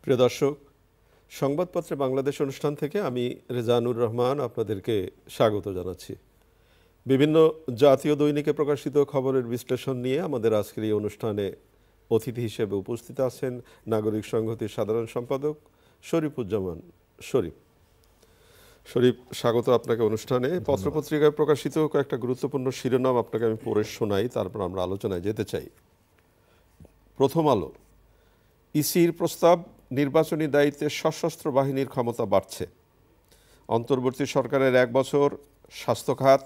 প্রিয় দর্শক, সংবাদপত্রে বাংলাদেশ অনুষ্ঠান থেকে আমি রেজানুর রহমান আপনাদেরকে স্বাগত জানাচ্ছি। বিভিন্ন জাতীয় দৈনিকে প্রকাশিত খবরের বিশ্লেষণ নিয়ে আমাদের আজকের এই অনুষ্ঠানে অতিথি হিসেবে উপস্থিত আছেন নাগরিক সংহতির সাধারণ সম্পাদক শরীফুজ্জামান শরীফ। শরীফ, স্বাগত আপনাকে অনুষ্ঠানে। পত্রপত্রিকায় প্রকাশিত কয়েকটা গুরুত্বপূর্ণ শিরোনাম আপনাকে আমি পড়ে শোনাই, তারপর আমরা আলোচনায় যেতে চাই। প্রথম আলো, ইসির প্রস্তাব, নির্বাচনী দায়িত্বে সশস্ত্র বাহিনীর ক্ষমতা বাড়ছে। অন্তর্বর্তী সরকারের 1 বছর, স্বাস্থ্য খাত,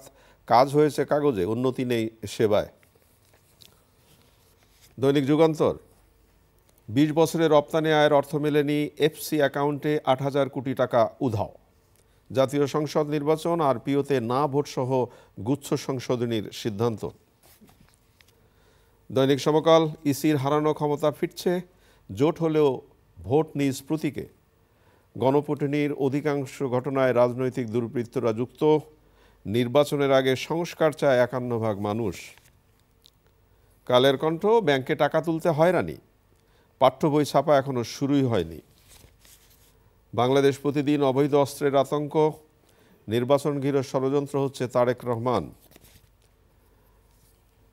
কাজ হয়েছে কাগজে, উন্নতি নেই সেবায়। দৈনিক যুগান্তর, 20 বছরের রপ্তানি আয়ের অর্থ মেলেনি, এফসি অ্যাকাউন্টে 8,000 কোটি টাকা উধাও। জাতীয় সংসদ নির্বাচন আর পিওতে না ভোটসহ গুচ্ছ সংশোধনীর সিদ্ধান্ত। দৈনিক সমকাল, ইসির হারানো ক্ষমতা ফিরছে, জোট হলেও ভোট নিজ প্রতীকে। গণভোটনীর অধিকাংশ ঘটনায় রাজনৈতিক দুর্বৃত্তরা যুক্ত, নির্বাচনের আগে সংস্কার চায় 51% মানুষ। কালের কণ্ঠ, ব্যাংকে টাকা তুলতে হয়রানি, পাঠ্য বই ছাপা এখনো শুরুই হয়নি। বাংলাদেশ প্রতিদিন, অবৈধ অস্ত্রের আতঙ্ক, নির্বাচন ঘিরে ষড়যন্ত্র হচ্ছে তারেক রহমান।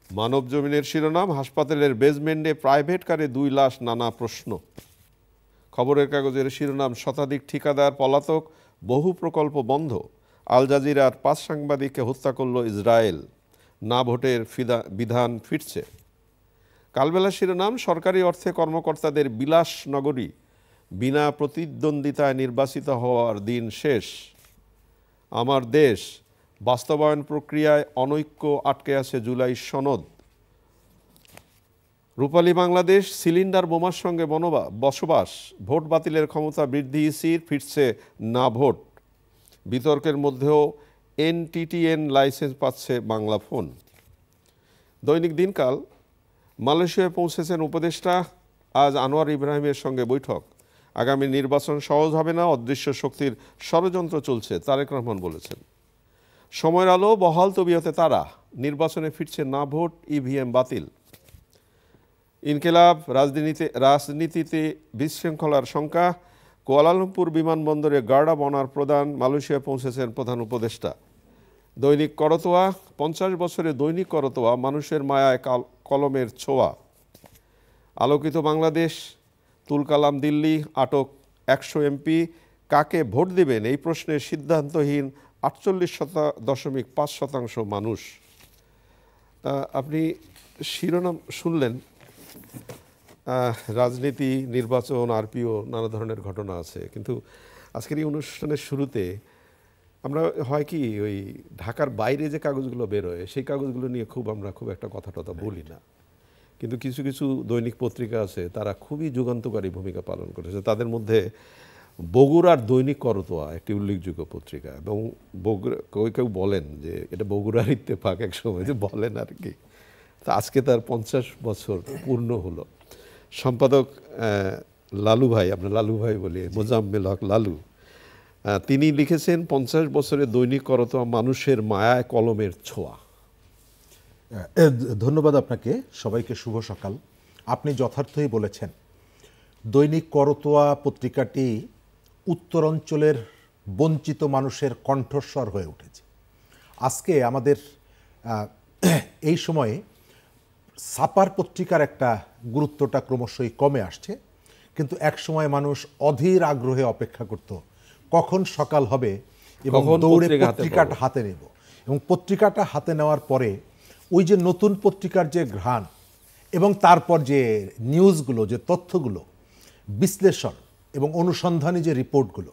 মানব জমিনের শিরোনাম, হাসপাতালের বেজমেন্টে প্রাইভেট কারে 2 লাশ, নানা প্রশ্ন। খবরের কাগজের শিরোনাম, শতাধিক ঠিকাদার পলাতক, বহু প্রকল্প বন্ধ। আল জাজিরার 5 সাংবাদিককে হত্যা করল ইসরায়েল, না ভোটের বিধান ফিরছে। কালবেলা শিরোনাম, সরকারি অর্থে কর্মকর্তাদের বিলাস নগরী, বিনা প্রতিদ্বন্দ্বিতায় নির্বাচিত হওয়ার দিন শেষ। আমার দেশ, বাস্তবায়ন প্রক্রিয়ায় অনৈক্য, আটকে আছে জুলাই সনদ। রূপালী বাংলাদেশ, সিলিন্ডার বোমার সঙ্গে বসবাস, ভোট বাতিলের ক্ষমতা বৃদ্ধি ইসির, ফিরছে না ভোট। বিতর্কের মধ্যেও এনটিটিএন লাইসেন্স পাচ্ছে বাংলাফোন। দৈনিক দিনকাল, মালয়েশিয়ায় পৌঁছেছেন উপদেষ্টা, আজ আনোয়ার ইব্রাহিমের সঙ্গে বৈঠক। আগামী নির্বাচন সহজ হবে না, অদৃশ্য শক্তির ষড়যন্ত্র চলছে, তারেক রহমান বলেছেন। সময়ের আলো, বহাল তবিয়তে তারা, নির্বাচনে ফিরছে না ভোট, ইভিএম বাতিল। ইনকিলাব, রাজনীতিতে বিশৃঙ্খলার শঙ্কা, কুয়ালালামপুর বিমানবন্দরে গার্ড অনার প্রদান, মালয়েশিয়ায় পৌঁছেছেন প্রধান উপদেষ্টা। দৈনিক করতোয়া, 50 বছরে দৈনিক করতোয়া, মানুষের মায়ায় কলমের ছোঁয়া। আলোকিত বাংলাদেশ, তুলকালাম দিল্লি, আটক 100 এমপি, কাকে ভোট দিবেন এই প্রশ্নে সিদ্ধান্তহীন 48.5% মানুষ। আপনি শিরোনাম শুনলেন, রাজনীতি, নির্বাচন, আরপিও, নানা ধরনের ঘটনা আছে। কিন্তু আজকের এই অনুষ্ঠানের শুরুতে আমরা হয় কি, ওই ঢাকার বাইরে যে কাগজগুলো বেরোয় সেই কাগজগুলো নিয়ে আমরা খুব একটা কথা বলি না, কিন্তু কিছু কিছু দৈনিক পত্রিকা আছে তারা খুবই যুগান্তকারী ভূমিকা পালন করেছে। তাদের মধ্যে বগুড়ার দৈনিক করতোয়া একটি উল্লেখযোগ্য পত্রিকা, এবং বগুড়া কেউ বলেন যে এটা বগুড়ার ইত্তেফাক, এক সময় যে বলেন আর কি। তো আজকে তার 50 বছর পূর্ণ হলো। সম্পাদক লালু ভাই, আমরা লালু ভাই বলি, মোজাম্মেল হক লালু, তিনি লিখেছেন 50 বছরে দৈনিক করতোয়া, মানুষের মায়ায় কলমের ছোঁয়া। ধন্যবাদ আপনাকে, সবাইকে শুভ সকাল। আপনি যথার্থই বলেছেন, দৈনিক করতোয়া পত্রিকাটি উত্তরাঞ্চলের বঞ্চিত মানুষের কণ্ঠস্বর হয়ে উঠেছে। আজকে আমাদের এই সময়ে ছাপার পত্রিকার একটা গুরুত্বটা ক্রমশই কমে আসছে, কিন্তু এক সময় মানুষ অধীর আগ্রহে অপেক্ষা করত কখন সকাল হবে এবং দৌড়ে পত্রিকাটা হাতে নেব। এবং পত্রিকাটা হাতে নেওয়ার পরে ওই যে নতুন পত্রিকার যে ঘ্রাণ এবং তারপর যে নিউজগুলো, যে তথ্যগুলো, বিশ্লেষণ এবং অনুসন্ধানী যে রিপোর্টগুলো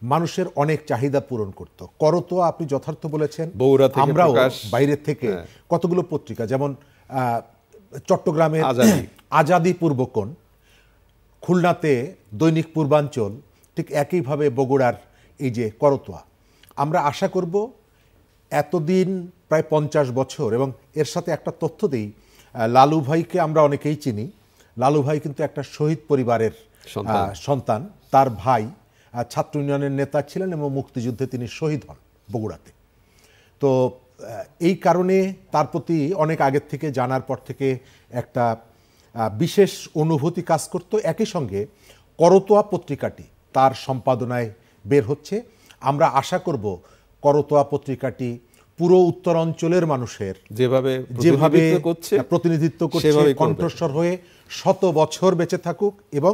মানুষের অনেক চাহিদা পূরণ করত। করতোয়া, আপনি যথার্থ বলেছেন, আমরাও বাইরে থেকে কতগুলো পত্রিকা, যেমন চট্টগ্রামের আজাদি পূর্বকোণ, খুলনাতে দৈনিক পূর্বাঞ্চল, ঠিক একইভাবে বগুড়ার এই যে করতোয়া। আমরা আশা করব এতদিন প্রায় 50 বছর, এবং এর সাথে একটা তথ্য দিই, লালু ভাইকে আমরা অনেকেই চিনি। লালু ভাই কিন্তু একটা শহীদ পরিবারের সন্তান। তার ভাই ছাত্র ইউনিয়নের নেতা ছিলেন এবং মুক্তিযুদ্ধে তিনি শহীদ হন বগুড়াতে। তো এই কারণে তার প্রতি অনেক আগের থেকে, জানার পর থেকে একটা বিশেষ অনুভূতি কাজ করত। একই সঙ্গে করতোয়া পত্রিকাটি তার সম্পাদনায় বের হচ্ছে। আমরা আশা করব করতোয়া পত্রিকাটি পুরো উত্তরাঞ্চলের মানুষের যেভাবে প্রতিনিধিত্ব করছে, কণ্ঠস্বর হয়ে শত বছর বেঁচে থাকুক এবং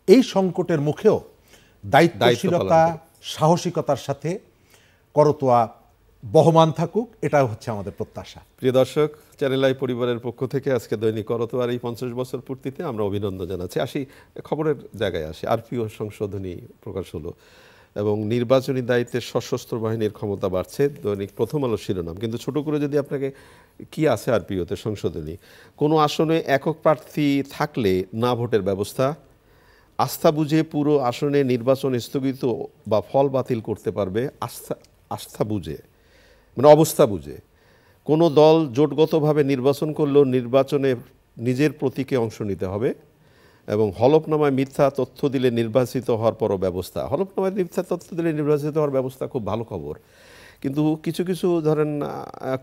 এই সংকটের মুখেও দায়িত্বশীলতা, সাহসিকতার সাথে করতোয়া বহমান থাকুক, এটা হচ্ছে আমাদের প্রত্যাশা। প্রিয় দর্শক, চ্যানেল আই পরিবারের পক্ষ থেকে আজকে দৈনিক করতোয়ার এই 50 বছর পূর্তিতে আমরা অভিনন্দন জানাচ্ছি। আসি খবরের জায়গায় আসি। আরপিও সংশোধনী প্রকাশ হলো এবং নির্বাচনী দায়িত্বে সশস্ত্র বাহিনীর ক্ষমতা বাড়ছে, দৈনিক প্রথম আলো শিরোনাম। কিন্তু ছোট করে যদি আপনাকে কি আছে আরপিওতে সংশোধনী, কোনো আসনে একক প্রার্থী থাকলে না ভোটের ব্যবস্থা, আস্থা বুঝে পুরো আসনে নির্বাচন স্থগিত বা ফল বাতিল করতে পারবে, আস্থা বুঝে মানে অবস্থা বুঝে। কোনো দল জোটগতভাবে নির্বাচন করলেও নির্বাচনে নিজের প্রতীকে অংশ নিতে হবে এবং হলফনামায় মিথ্যা তথ্য দিলে নির্বাচিত হওয়ার পরও ব্যবস্থা। হলফনামায় মিথ্যা তথ্য দিলে নির্বাচিত হওয়ার ব্যবস্থা খুব ভালো খবর, কিন্তু কিছু কিছু ধরেন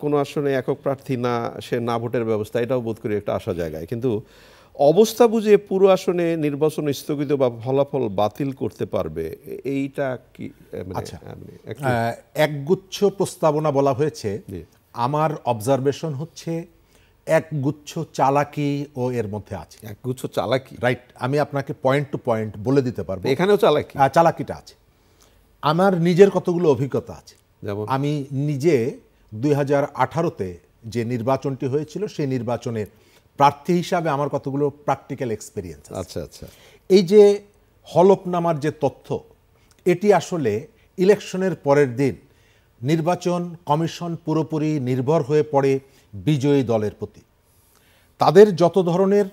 কোনো আসনে একক প্রার্থী না, সে না ভোটের ব্যবস্থা, এটাও বোধ করি একটা আশা জায়গায়। কিন্তু অবস্থা বুঝে পুরো আসনে নির্বাচন স্থগিত বা ফলাফল বাতিল করতে পারবে, এইটা কি? আচ্ছা, একগুচ্ছ প্রস্তাবনা বলা হয়েছে। আমার অবজারভেশন হচ্ছে একগুচ্ছ চালাকি ও এর মধ্যে আছে। একগুচ্ছ চালাকি, রাইট। আমি আপনাকে পয়েন্ট টু পয়েন্ট বলে দিতে পারবো। এখানেও চালাকি, চালাকিটা আছে। আমার নিজের কতগুলো অভিজ্ঞতা আছে। যেমন আমি নিজে 2018-তে যে নির্বাচনটি হয়েছিল, সেই নির্বাচনের প্রার্থী হিসাবে আমার কতগুলো প্র্যাকটিক্যাল এক্সপেরিয়েন্স আছে। আচ্ছা আচ্ছা। এই যে হলফনামার যে তথ্য, এটি আসলে ইলেকশনের পরের দিন নির্বাচন কমিশন পুরোপুরি নির্ভর হয়ে পড়ে বিজয়ী দলের প্রতি। তাদের যত ধরনের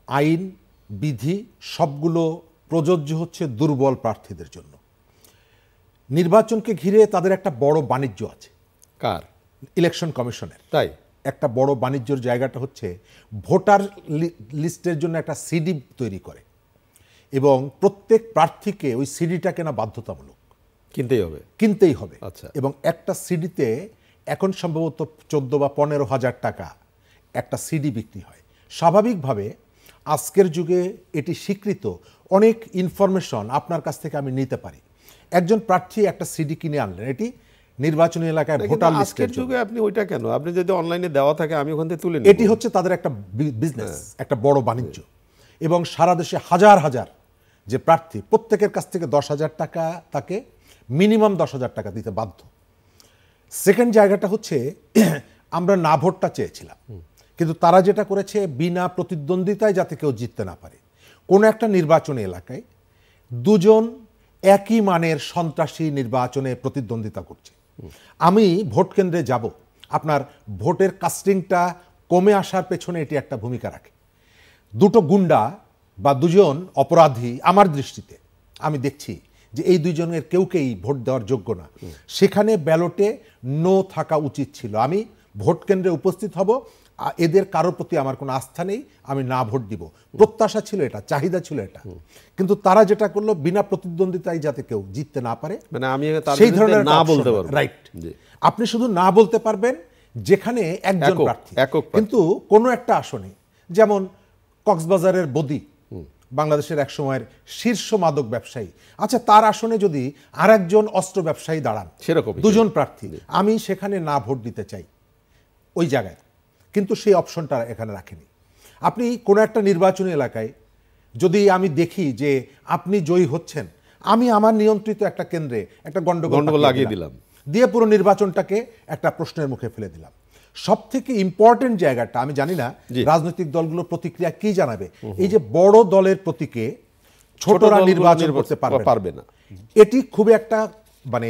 আইন বিধি সবগুলো প্রযোজ্য হচ্ছে দুর্বল প্রার্থীদের জন্য। নির্বাচনকে ঘিরে তাদের একটা বড় বাণিজ্য আছে। কার? ইলেকশন কমিশনের। তাই একটা বড় বাণিজ্যর জায়গাটা হচ্ছে ভোটার লিস্টের জন্য একটা সিডি তৈরি করে এবং প্রত্যেক প্রার্থীকে ওই সিডিটা কেনা বাধ্যতামূলক, কিনতেই হবে। আচ্ছা। এবং একটা সিডিতে এখন সম্ভবত 14 বা 15 হাজার টাকা একটা সিডি বিক্রি হয়। স্বাভাবিকভাবে আজকের যুগে এটি স্বীকৃত, অনেক ইনফরমেশন আপনার কাছ থেকে আমি নিতে পারি। একজন প্রার্থী একটা সিডি কিনে আনলেন, এটি নির্বাচনী এলাকায় ভোটার লিস্টের যুগে আপনি ওইটা কেন, আপনি যদি অনলাইনে দেওয়া থাকে আমি ওখান থেকে তুলে নেব। এটি হচ্ছে তাদের একটা বিজনেস, একটা বড় বাণিজ্য। এবং সারা দেশে হাজার হাজার যে প্রার্থী, প্রত্যেকের কাছ থেকে 10,000 টাকা, তাকে মিনিমাম 10,000 টাকা দিতে বাধ্য। সেকেন্ড জায়গাটা হচ্ছে আমরা না ভোটটা চেয়েছিলাম, কিন্তু তারা যেটা করেছে বিনা প্রতিদ্বন্দ্বিতায় যাতে কেউ জিততে না পারে। কোনো একটা নির্বাচনী এলাকায় দুজন একই মানের সন্ত্রাসী নির্বাচনে প্রতিদ্বন্দ্বিতা করছে। আমি ভোট কেন্দ্রে যাব, আপনার ভোটের কাস্টিংটা কমে আসার পেছনে এটি একটা ভূমিকা রাখে। দুটো গুন্ডা বা দুজন অপরাধী, আমার দৃষ্টিতে আমি দেখছি যে এই দুইজনের কেউকেই ভোট দেওয়ার যোগ্য না। সেখানে ব্যালটে নো থাকা উচিত ছিল। আমি ভোট কেন্দ্রে উপস্থিত হব, এদের কারোর প্রতি আমার কোনো আস্থা নেই, আমি না ভোট দিব। প্রত্যাশা ছিল এটা, চাহিদা ছিল এটা, কিন্তু তারা যেটা করলো বিনা প্রতিদ্বন্দ্বিতায় যাতে কেউ জিততে না পারে, মানে আমি সেই ধরনের না বলতে পারবো। রাইট, আপনি শুধু না বলতে পারবেন যেখানে একজন প্রার্থী। কিন্তু কোনো একটা আসনে, যেমন কক্সবাজারের বদি, বাংলাদেশের এক সময়ের শীর্ষ মাদক ব্যবসায়ী, আচ্ছা তার আসনে যদি আরেকজন অস্ত্র ব্যবসায়ী দাঁড়ান, সেরকম দুজন প্রার্থী, আমি সেখানে না ভোট দিতে চাই ওই জায়গায়, কিন্তু সেই অপশনটা এখানে রাখেনি। আপনি কোনো একটা নির্বাচনী এলাকায় যদি আমি দেখি যে আপনি জয়ী হচ্ছেন, আমি আমার নিয়ন্ত্রিত একটা কেন্দ্রে একটা গন্ডগোল লাগিয়ে দিলাম, দিয়ে পুরো নির্বাচনটাকে একটা প্রশ্নের মুখে ফেলে দিলাম। সব থেকে ইম্পর্টেন্ট জায়গাটা, আমি জানি না রাজনৈতিক দলগুলোর প্রতিক্রিয়া কি জানাবে, এই যে বড় দলের প্রতীকে ছোটরা নির্বাচন করতে পারবে না, এটি খুব একটা মানে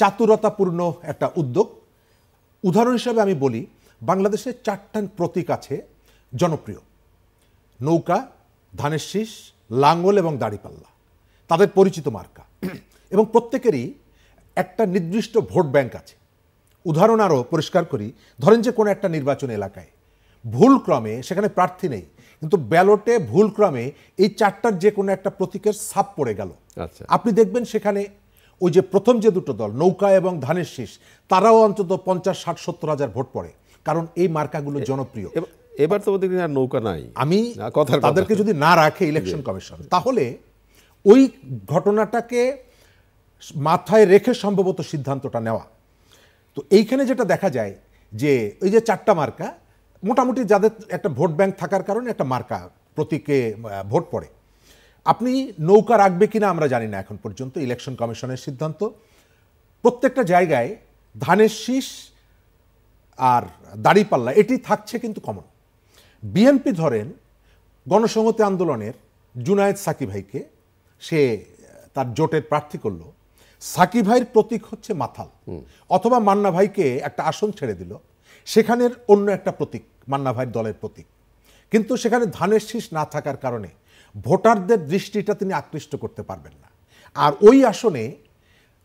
চাতুরতাপূর্ণ একটা উদ্যোগ। উদাহরণ হিসাবে আমি বলি, বাংলাদেশে 4টা প্রতীক আছে জনপ্রিয়: নৌকা, ধানের শীষ, লাঙ্গল এবং দাড়িপাল্লা, তাদের পরিচিত মার্কা, এবং প্রত্যেকেরই একটা নির্দিষ্ট ভোট ব্যাংক আছে। উদাহরণ আরও পরিষ্কার করি, ধরেন যে কোনো একটা নির্বাচন এলাকায় ভুলক্রমে সেখানে প্রার্থী নেই, কিন্তু ব্যালটে ভুলক্রমে এই 4টার যে কোনো একটা প্রতীকের ছাপ পড়ে গেল, আপনি দেখবেন সেখানে ওই যে প্রথম যে দুটো দল নৌকা এবং ধানের শীষ, তারাও অন্তত 50, 60, 70 হাজার ভোট পড়ে, কারণ এই মার্কাগুলো জনপ্রিয়। এবার তো নৌকা নাই, আমি তাদেরকে যদি না রাখে ইলেকশন কমিশন, তাহলে ওই ঘটনাটাকে মাথায় রেখে সম্ভবত সিদ্ধান্তটা নেওয়া। তো এইখানে যেটা দেখা যায় যে ওই যে 4টা মার্কা, মোটামুটি যাদের একটা ভোট ব্যাংক থাকার কারণে একটা মার্কা প্রতীকে ভোট পড়ে। আপনি নৌকা রাখবে কিনা আমরা জানি না এখন পর্যন্ত, ইলেকশন কমিশনের সিদ্ধান্ত। প্রত্যেকটা জায়গায় ধানের শীষ আর দাড়িপাল্লা এটি থাকছে কিন্তু কমন। বিএনপি ধরেন গণসংহতি আন্দোলনের জুনায়েদ সাকি ভাইকে সে তার জোটের প্রার্থী করলো, সাকি ভাইয়ের প্রতীক হচ্ছে মাথাল, অথবা মান্না ভাইকে একটা আসন ছেড়ে দিল, সেখানের অন্য একটা প্রতীক মান্না ভাইয়ের দলের প্রতীক, কিন্তু সেখানে ধানের শীষ না থাকার কারণে ভোটারদের দৃষ্টিটা তিনি আকৃষ্ট করতে পারবেন না। আর ওই আসনে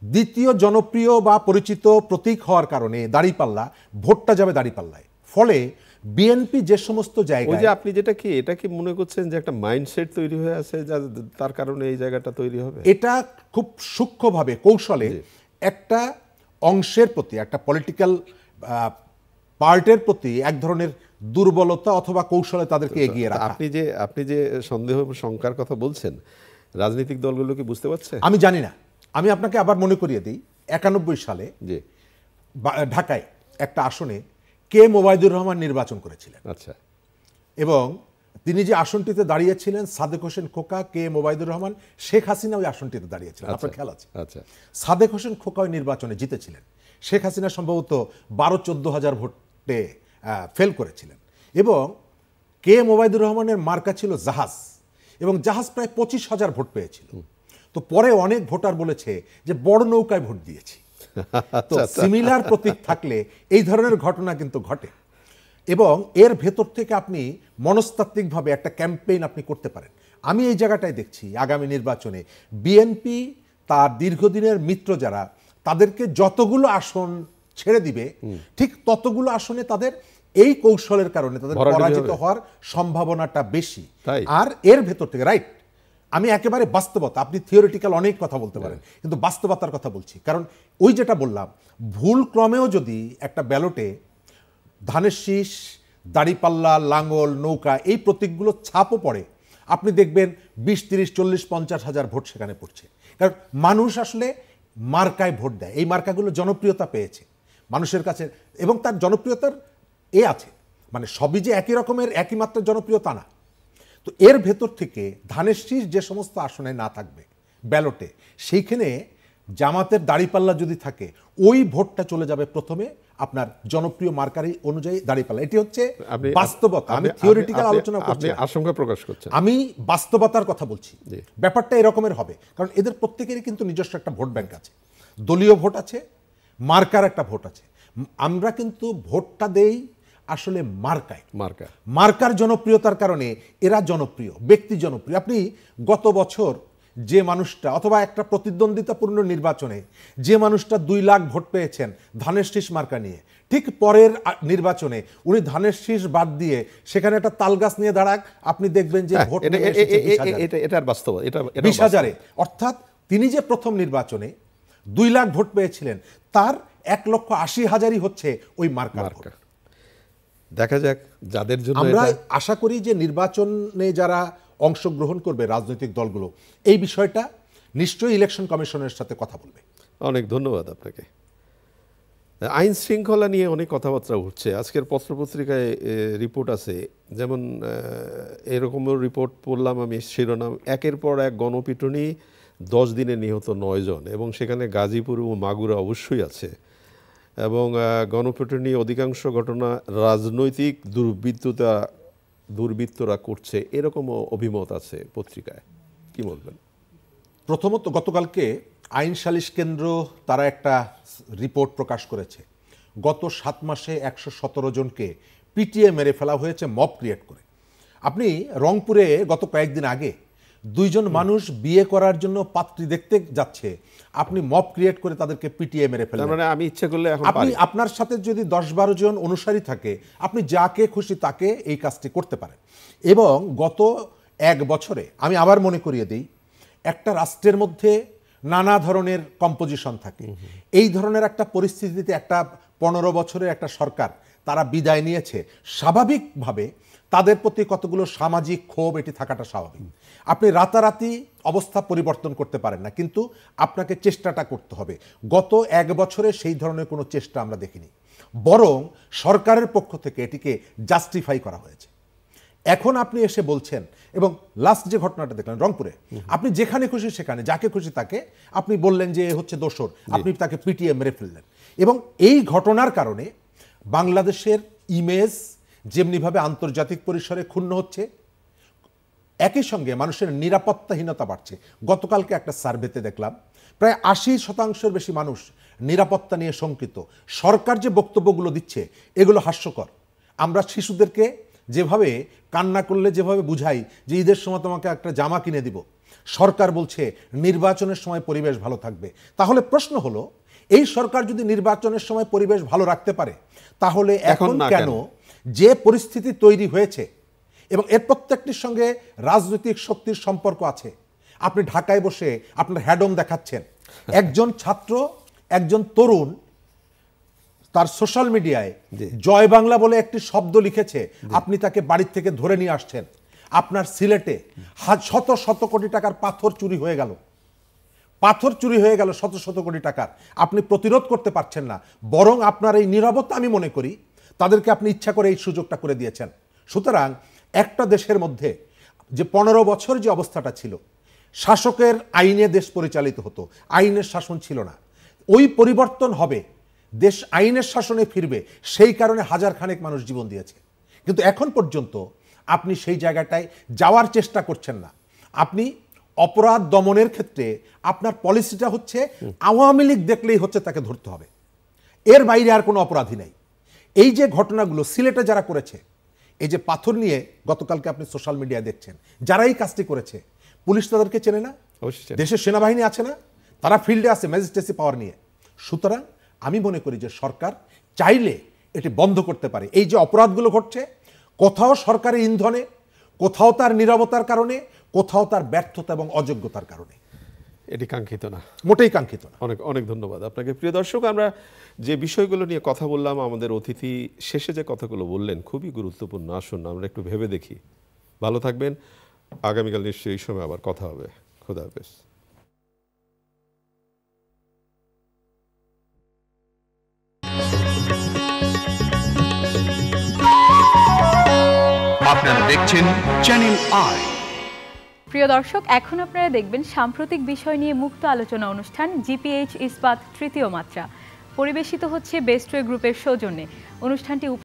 দ্বিতীয় জনপ্রিয় বা পরিচিত প্রতীক হওয়ার কারণে দাড়িপাল্লা, ভোটটা যাবে দাড়িপাল্লায়। ফলে বিএনপি যে সমস্ত ওই জায়গায়, যে আপনি যেটা কি এটা কি মনে করছেন যে একটা মাইন্ডসেট তৈরি হয়ে আছে তার কারণে এই জায়গাটা তৈরি হবে? এটা খুব সূক্ষ্মভাবে কৌশলে একটা অংশের প্রতি, একটা পলিটিক্যাল পার্টের প্রতি এক ধরনের দুর্বলতা অথবা কৌশলে তাদেরকে এগিয়ে রাখা। আপনি যে সন্দেহ শঙ্কার কথা বলছেন, রাজনৈতিক দলগুলো কি বুঝতে পারছে? আমি জানি না। আমি আপনাকে আবার মনে করিয়ে দিই, 91 সালে জি, ঢাকায় একটা আসনে কে ওবায়দুর রহমান নির্বাচন করেছিলেন। আচ্ছা, এবং তিনি যে আসনটিতে দাঁড়িয়েছিলেন, সাদেক হোসেন খোকা, কে ওবায়দুর রহমান, শেখ হাসিনা ওই আসনটিতে দাঁড়িয়েছিলেন। আপনার খেয়াল আছে? আচ্ছা, সাদেক হোসেন খোকা ওই নির্বাচনে জিতেছিলেন, শেখ হাসিনা সম্ভবত 12-14 হাজার ভোটে ফেল করেছিলেন। এবং কে ওবায়দুর রহমানের মার্কা ছিল জাহাজ, এবং জাহাজ প্রায় 25,000 ভোট পেয়েছিল। তো পরে অনেক ভোটার বলেছে যে বড় নৌকায় ভোট দিয়েছি। তো সিমিলার প্রতীক থাকলে এই ধরনের ঘটনা কিন্তু ঘটে, এবং এর ভেতর থেকে আপনি মনস্তাত্ত্বিকভাবে একটা ক্যাম্পেইন আপনি করতে পারেন। আমি এই জায়গাটায় দেখছি আগামী নির্বাচনে বিএনপি তার দীর্ঘদিনের মিত্র যারা, তাদেরকে যতগুলো আসন ছেড়ে দিবে ঠিক ততগুলো আসনে তাদের এই কৌশলের কারণে তাদের পরাজিত হওয়ার সম্ভাবনাটা বেশি। আর এর ভেতর থেকে রাইট, আমি একেবারে বাস্তবতা, আপনি থিওরিটিক্যাল অনেক কথা বলতে পারেন, কিন্তু বাস্তবতার কথা বলছি। কারণ ওই যেটা বললাম, ভুল ক্রমেও যদি একটা ব্যালটে ধানের শীষ, দাড়িপাল্লা, লাঙ্গল, নৌকা এই প্রতীকগুলো ছাপও পড়ে, আপনি দেখবেন 20, 30, 40, 50 হাজার ভোট সেখানে পড়ছে। কারণ মানুষ আসলে মার্কায় ভোট দেয়, এই মার্কাগুলো জনপ্রিয়তা পেয়েছে মানুষের কাছে, এবং তার জনপ্রিয়তার আছে, মানে সবই যে একই রকমের একই মাত্রার জনপ্রিয়তা না। তো এর ভেতর থেকে ধানের শীষ যে সমস্ত আসনে না থাকবে ব্যালটে, সেইখানে জামাতের দাড়িপাল্লা যদি থাকে, ওই ভোটটা চলে যাবে প্রথমে আপনার জনপ্রিয় মার্কারি অনুযায়ী দাড়িপাল্লা। এটি হচ্ছে বাস্তবতা। আমি থিওরিটিক্যাল আলোচনা করছি, আশঙ্কা প্রকাশ করছেন, আমি বাস্তবতার কথা বলছি। ব্যাপারটা এরকমের হবে, কারণ এদের প্রত্যেকেরই কিন্তু নিজস্ব একটা ভোট ব্যাংক আছে, দলীয় ভোট আছে, মার্কার একটা ভোট আছে। আমরা কিন্তু ভোটটা দেই আসলে মার্কায়, মার্কার জনপ্রিয়তার কারণে এরা জনপ্রিয়, ব্যক্তি জনপ্রিয়। আপনি গত বছর যে মানুষটা, অথবা একটা প্রতিদ্বন্দ্বিতাপূর্ণ নির্বাচনে যে মানুষটা 2 লাখ ভোট পেয়েছেন ধানের শীষ মার্কা নিয়ে, ঠিক পরের নির্বাচনে উনি ধানের শীষ বাদ দিয়ে সেখানে একটা তালগাছ নিয়ে দাঁড়াক, আপনি দেখবেন যে ভোট 20,000-এ। অর্থাৎ তিনি যে প্রথম নির্বাচনে 2 লাখ ভোট পেয়েছিলেন, তার 1,80,000-ই হচ্ছে ওই মার্কা। দেখা যাক, যাদের জন্য আমরা আশা করি যে নির্বাচনে যারা অংশগ্রহণ করবে রাজনৈতিক দলগুলো, এই বিষয়টা নিশ্চয়ই ইলেকশন কমিশনের সাথে কথা বলবে। অনেক ধন্যবাদ আপনাকে। আইন শৃঙ্খলা নিয়ে অনেক কথাবার্তা উঠছে, আজকের পত্রপত্রিকায় রিপোর্ট আছে, যেমন এরকমও রিপোর্ট পড়লাম আমি, শিরোনাম, একের পর এক গণপিটুনি, 10 দিনে নিহত 9 জন, এবং সেখানে গাজীপুর ও মাগুরা অবশ্যই আছে। এবং গণপিটুনি অধিকাংশ ঘটনা রাজনৈতিক দুর্বৃত্তরা করছে, এরকমও অভিমত আছে পত্রিকায়, কি বলবেন? প্রথমত গতকালকে আইন সালিশ কেন্দ্র তারা একটা রিপোর্ট প্রকাশ করেছে, গত 7 মাসে 117 জনকে পিটিয়ে মেরে ফেলা হয়েছে মব ক্রিয়েট করে। আপনি রংপুরে গত কয়েকদিন আগে 2 জন মানুষ বিয়ে করার জন্য পাত্রী দেখতে যাচ্ছে, আপনি মব ক্রিয়েট করে তাদেরকে পিটিয়ে মেরে ফেলেন। মানে আমি ইচ্ছা করলে আপনি, আপনার সাথে যদি 10-12 জন অনুসারী থাকে, আপনি যাকে খুশি তাকে এই কাজটি করতে পারেন। এবং গত 1 বছরে আমি আবার মনে করিয়ে দিই, একটা রাষ্ট্রের মধ্যে নানা ধরনের কম্পোজিশন থাকে। এই ধরনের একটা পরিস্থিতিতে একটা 15 বছরের একটা সরকার তারা বিদায় নিয়েছে, স্বাভাবিকভাবে তাদের প্রতি কতগুলো সামাজিক ক্ষোভ এটি থাকাটা স্বাভাবিক। আপনি রাতারাতি অবস্থা পরিবর্তন করতে পারেন না, কিন্তু আপনাকে চেষ্টাটা করতে হবে। গত 1 বছরে সেই ধরনের কোনো চেষ্টা আমরা দেখিনি, বরং সরকারের পক্ষ থেকে এটিকে জাস্টিফাই করা হয়েছে। এখন আপনি এসে বলছেন, এবং লাস্ট যে ঘটনাটা দেখলেন রংপুরে, আপনি যেখানে খুশি সেখানে যাকে খুশি তাকে আপনি বললেন যে এ হচ্ছে দোসর, আপনি তাকে পিটিয়ে মেরে ফেললেন। এবং এই ঘটনার কারণে বাংলাদেশের ইমেজ যেমনিভাবে আন্তর্জাতিক পরিসরে ক্ষুণ্ণ হচ্ছে, একই সঙ্গে মানুষের নিরাপত্তাহীনতা বাড়ছে। গতকালকে একটা সার্ভেতে দেখলাম প্রায় 80% বেশি মানুষ নিরাপত্তা নিয়ে শঙ্কিত। সরকার যে বক্তব্যগুলো দিচ্ছে এগুলো হাস্যকর। আমরা শিশুদেরকে যেভাবে কান্না করলে যেভাবে বুঝাই যে ঈদের সময় তোমাকে একটা জামা কিনে দিব, সরকার বলছে নির্বাচনের সময় পরিবেশ ভালো থাকবে। তাহলে প্রশ্ন হলো, এই সরকার যদি নির্বাচনের সময় পরিবেশ ভালো রাখতে পারে, তাহলে এখন কেন যে পরিস্থিতি তৈরি হয়েছে, এবং এর প্রত্যেকটির সঙ্গে রাজনৈতিক শক্তির সম্পর্ক আছে। আপনি ঢাকায় বসে আপনার হ্যাডম দেখাচ্ছেন, একজন ছাত্র, একজন তরুণ তার সোশ্যাল মিডিয়ায় জয় বাংলা বলে একটি শব্দ লিখেছে, আপনি তাকে বাড়ির থেকে ধরে নিয়ে আসছেন। আপনার সিলেটে শত শত কোটি টাকার পাথর চুরি হয়ে গেল, শত শত কোটি টাকার, আপনি প্রতিরোধ করতে পারছেন না, বরং আপনার এই নীরবতা আমি মনে করি তাদেরকে আপনি ইচ্ছা করে এই সুযোগটা করে দিয়েছেন। সুতরাং একটা দেশের মধ্যে যে 15 বছর যে অবস্থাটা ছিল, শাসকের আইনে দেশ পরিচালিত হতো, আইনের শাসন ছিল না, ওই পরিবর্তন হবে, দেশ আইনের শাসনে ফিরবে, সেই কারণে হাজার খানেক মানুষ জীবন দিয়েছে। কিন্তু এখন পর্যন্ত আপনি সেই জায়গাটায় যাওয়ার চেষ্টা করছেন না। আপনি অপরাধ দমনের ক্ষেত্রে আপনার পলিসিটা হচ্ছে আওয়ামী লীগ দেখলেই হচ্ছে তাকে ধরতে হবে, এর বাইরে আর কোনো অপরাধী নেই। এই যে ঘটনাগুলো সিলেটে যারা করেছে, এই যে পাথর নিয়ে গতকালকে আপনি সোশ্যাল মিডিয়ায় দেখছেন, যারা এই কাজটি করেছে পুলিশ তাদেরকে চেনে না, দেশের সেনাবাহিনী আছে না, তারা ফিল্ডে আছে ম্যাজিস্ট্রেসি পাওয়ার নিয়ে। সুতরাং আমি মনে করি যে সরকার চাইলে এটি বন্ধ করতে পারে। এই যে অপরাধগুলো ঘটছে, কোথাও সরকারের ইন্ধনে, কোথাও তার নীরবতার কারণে, কোথাও তার ব্যর্থতা এবং অযোগ্যতার কারণে, এটি কাঙ্ক্ষিত না, মোটেই কাঙ্ক্ষিত না। অনেক অনেক ধন্যবাদ আপনাকে। প্রিয় দর্শক, আমরা যে বিষয়গুলো নিয়ে কথা বললাম, আমাদের অতিথি শেষে যে কথাগুলো বললেন খুবই গুরুত্বপূর্ণ। আসুন আমরা একটু ভেবে দেখি। ভালো থাকবেন, আগামীকাল নিশ্চয়ই এই সময় আবার কথা হবে। খোদা হাফেজ। আপনারা দেখছেন চ্যানেল আই। প্রিয় দর্শক, এখন আপনারা দেখবেন সাম্প্রতিক বিষয় নিয়ে মুক্ত আলোচনা অনুষ্ঠান জিপিএইচ ইস্পাত তৃতীয় মাত্রা, পরিবেশিত হচ্ছে বেস্টওয়ে গ্রুপের সৌজন্যে। অনুষ্ঠানটি